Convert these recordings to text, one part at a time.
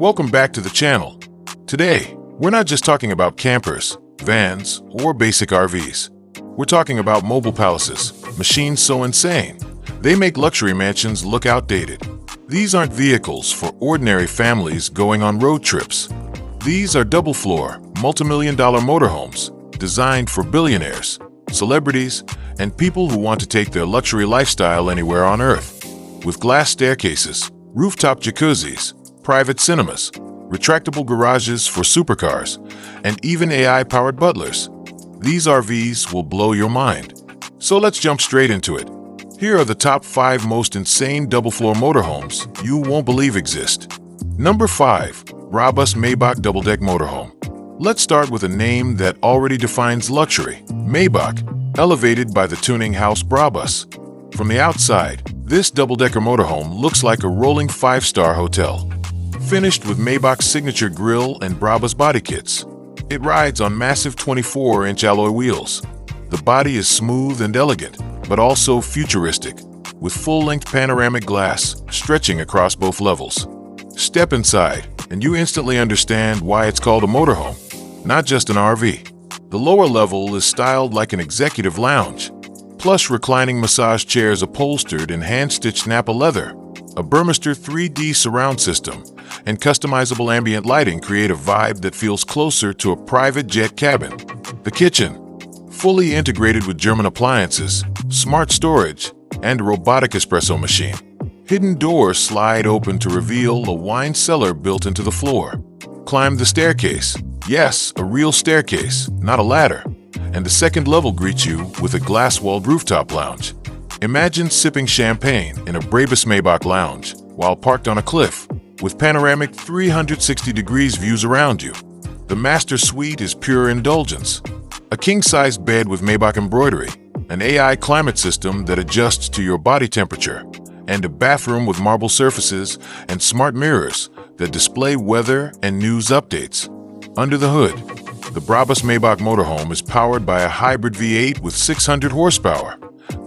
Welcome back to the channel. Today, we're not just talking about campers, vans, or basic RVs. We're talking about mobile palaces, machines so insane, they make luxury mansions look outdated. These aren't vehicles for ordinary families going on road trips. These are double-floor, multi-million-dollar motorhomes designed for billionaires, celebrities, and people who want to take their luxury lifestyle anywhere on Earth. With glass staircases, rooftop jacuzzis, private cinemas, retractable garages for supercars, and even AI-powered butlers, these RVs will blow your mind. So let's jump straight into it. Here are the top 5 most insane double-floor motorhomes you won't believe exist. Number 5. Brabus Maybach Double-Decker Motorhome. Let's start with a name that already defines luxury, Maybach, elevated by the tuning house Brabus. From the outside, this double-decker motorhome looks like a rolling 5-star hotel. Finished with Maybach's signature grille and Brabus body kits, it rides on massive 24-inch alloy wheels. The body is smooth and elegant, but also futuristic, with full-length panoramic glass stretching across both levels. Step inside, and you instantly understand why it's called a motorhome, not just an RV. The lower level is styled like an executive lounge. Plush reclining massage chairs upholstered in hand-stitched Napa leather, a Burmester 3D surround system, and customizable ambient lighting create a vibe that feels closer to a private jet cabin. The kitchen, fully integrated with German appliances, smart storage, and a robotic espresso machine. Hidden doors slide open to reveal a wine cellar built into the floor. Climb the staircase. Yes, a real staircase, not a ladder. And the second level greets you with a glass-walled rooftop lounge. Imagine sipping champagne in a Brabus Maybach lounge while parked on a cliff, with panoramic 360 degrees views around you. The master suite is pure indulgence. A king-sized bed with Maybach embroidery, an AI climate system that adjusts to your body temperature, and a bathroom with marble surfaces and smart mirrors that display weather and news updates. Under the hood, the Brabus Maybach motorhome is powered by a hybrid V8 with 600 horsepower,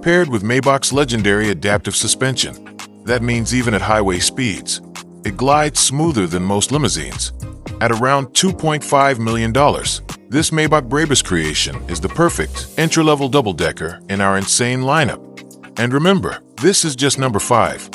paired with Maybach's legendary adaptive suspension. That means even at highway speeds, it glides smoother than most limousines. At around $2.5 million, this Maybach Brabus creation is the perfect entry-level double-decker in our insane lineup. And remember, this is just number 5.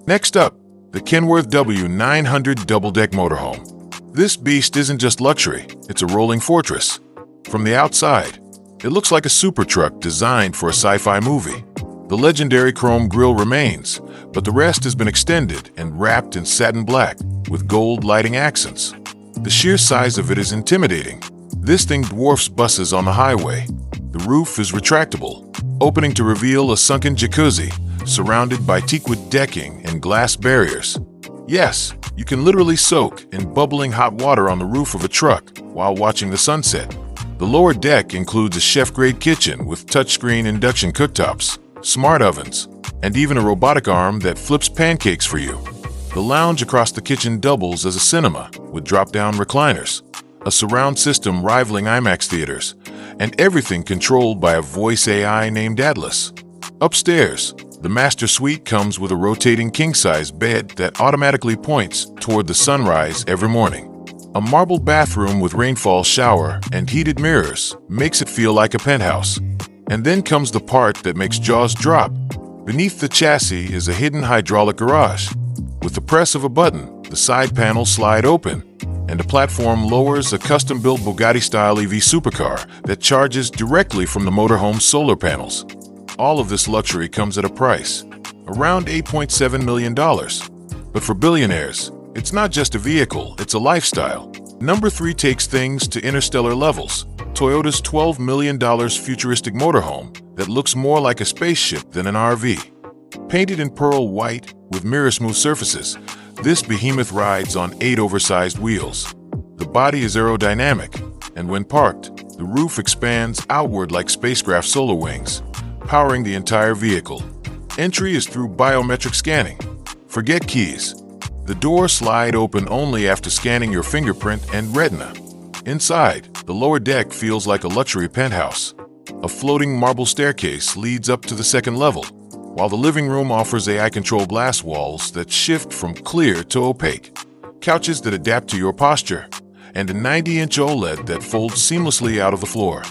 Next up, the Kenworth W900 Double-Decker Motorhome. This beast isn't just luxury, it's a rolling fortress. From the outside, it looks like a super truck designed for a sci-fi movie. The legendary chrome grille remains, but the rest has been extended and wrapped in satin black with gold lighting accents. The sheer size of it is intimidating. This thing dwarfs buses on the highway. The roof is retractable, opening to reveal a sunken jacuzzi surrounded by teakwood decking and glass barriers. Yes, you can literally soak in bubbling hot water on the roof of a truck while watching the sunset. The lower deck includes a chef-grade kitchen with touchscreen induction cooktops, smart ovens, and even a robotic arm that flips pancakes for you. The lounge across the kitchen doubles as a cinema with drop-down recliners, a surround system rivaling IMAX theaters, and everything controlled by a voice AI named Atlas. Upstairs, the master suite comes with a rotating king-size bed that automatically points toward the sunrise every morning. A marble bathroom with rainfall shower and heated mirrors makes it feel like a penthouse. And then comes the part that makes jaws drop. Beneath the chassis is a hidden hydraulic garage. With the press of a button, the side panels slide open, and the platform lowers a custom-built Bugatti-style EV supercar that charges directly from the motorhome's solar panels. All of this luxury comes at a price, around $8.7 million. But for billionaires, it's not just a vehicle, it's a lifestyle. Number 3 takes things to interstellar levels. Toyota's $12 million futuristic motorhome that looks more like a spaceship than an RV. Painted in pearl white with mirror-smooth surfaces, this behemoth rides on 8 oversized wheels. The body is aerodynamic, and when parked, the roof expands outward like spacecraft solar wings, powering the entire vehicle. Entry is through biometric scanning. Forget keys. The doors slide open only after scanning your fingerprint and retina. Inside, the lower deck feels like a luxury penthouse. A floating marble staircase leads up to the second level, while the living room offers AI-controlled glass walls that shift from clear to opaque. couches that adapt to your posture, and a 90-inch OLED that folds seamlessly out of the floor.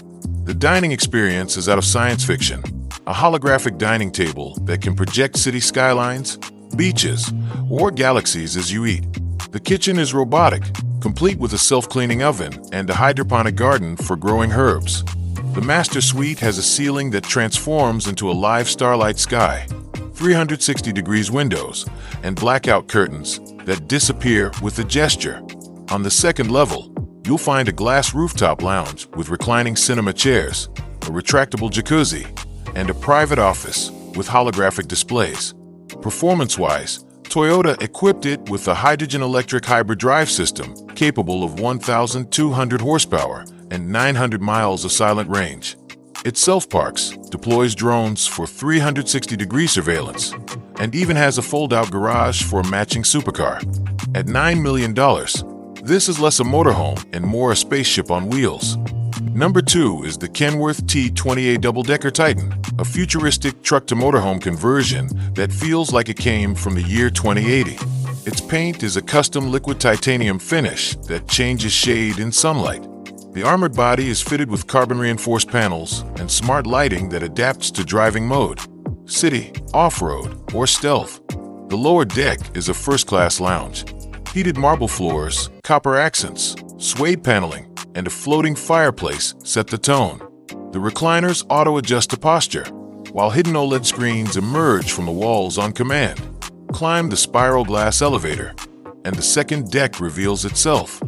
The dining experience is out of science fiction. A holographic dining table that can project city skylines, beaches, or galaxies as you eat. The kitchen is robotic, complete with a self-cleaning oven and a hydroponic garden for growing herbs. The master suite has a ceiling that transforms into a live starlight sky, 360 degrees windows, and blackout curtains that disappear with a gesture. On the second level, you'll find a glass rooftop lounge with reclining cinema chairs, a retractable jacuzzi, and a private office with holographic displays. Performance-wise, Toyota equipped it with a hydrogen-electric hybrid drive system capable of 1,200 horsepower and 900 miles of silent range. It self-parks, deploys drones for 360-degree surveillance, and even has a fold-out garage for a matching supercar. At $9 million, this is less a motorhome and more a spaceship on wheels. Number 2 is the Kenworth T28A Double-Decker Titan, a futuristic truck-to-motorhome conversion that feels like it came from the year 2080. Its paint is a custom liquid titanium finish that changes shade in sunlight. The armored body is fitted with carbon-reinforced panels and smart lighting that adapts to driving mode, city, off-road, or stealth. The lower deck is a first-class lounge. Heated marble floors, copper accents, suede paneling, and a floating fireplace set the tone. The recliners auto-adjust to posture, while hidden OLED screens emerge from the walls on command. Climb the spiral glass elevator, and the second deck reveals itself.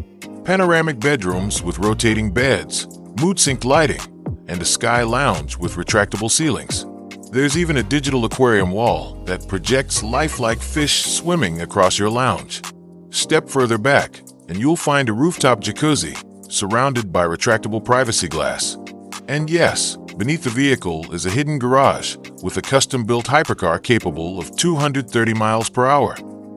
Panoramic bedrooms with rotating beds, mood-synced lighting, and a sky lounge with retractable ceilings. There's even a digital aquarium wall that projects lifelike fish swimming across your lounge. Step further back, and you'll find a rooftop jacuzzi surrounded by retractable privacy glass. And yes, beneath the vehicle is a hidden garage with a custom-built hypercar capable of 230 miles per hour.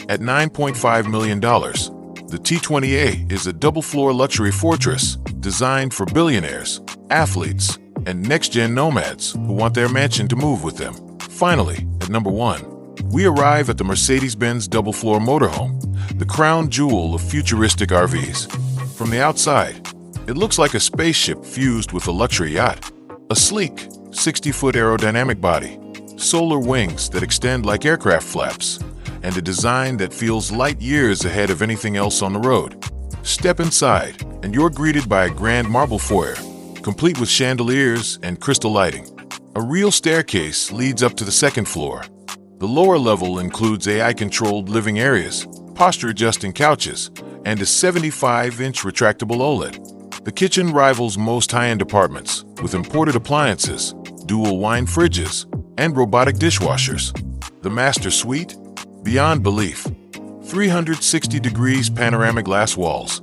At $9.5 million, the T28 is a double-floor luxury fortress designed for billionaires, athletes, and next-gen nomads who want their mansion to move with them. Finally, at number 1, we arrive at the Mercedes-Benz Double-Floor Motorhome, the crown jewel of futuristic RVs. From the outside, it looks like a spaceship fused with a luxury yacht. A sleek, 60-foot aerodynamic body, solar wings that extend like aircraft flaps, and a design that feels light years ahead of anything else on the road. Step inside, and you're greeted by a grand marble foyer, complete with chandeliers and crystal lighting. A real staircase leads up to the second floor. The lower level includes AI-controlled living areas, posture-adjusting couches, and a 75-inch retractable OLED. The kitchen rivals most high-end apartments, with imported appliances, dual wine fridges, and robotic dishwashers. The master suite? Beyond belief. 360 degrees panoramic glass walls,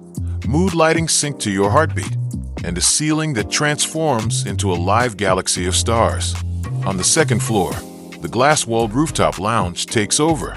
mood lighting synced to your heartbeat, and a ceiling that transforms into a live galaxy of stars. On the second floor, the glass-walled rooftop lounge takes over.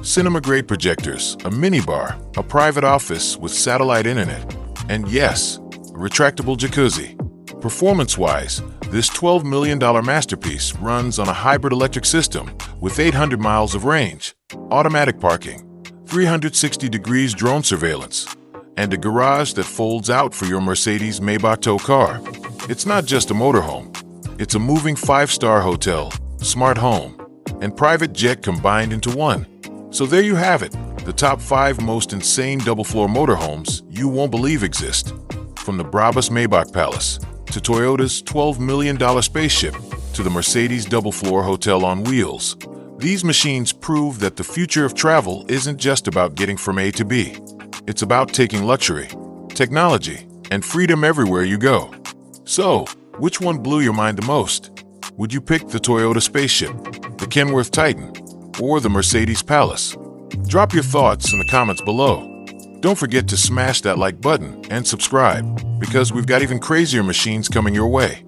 Cinema-grade projectors, a minibar, a private office with satellite internet, and yes, a retractable jacuzzi. Performance-wise, this $12 million masterpiece runs on a hybrid electric system with 800 miles of range, automatic parking, 360 degrees drone surveillance, and a garage that folds out for your Mercedes Maybach tow car. It's not just a motorhome. It's a moving 5-star hotel, smart home, and private jet combined into one. So there you have it, the top 5 most insane double-floor motorhomes you won't believe exist. From the Brabus Maybach Palace, to Toyota's $12 million spaceship, to the Mercedes double-floor hotel on wheels, these machines prove that the future of travel isn't just about getting from A to B. It's about taking luxury, technology, and freedom everywhere you go. So, which one blew your mind the most? Would you pick the Toyota spaceship, the Kenworth Titan, or the Mercedes Palace? Drop your thoughts in the comments below. Don't forget to smash that like button and subscribe, because we've got even crazier machines coming your way.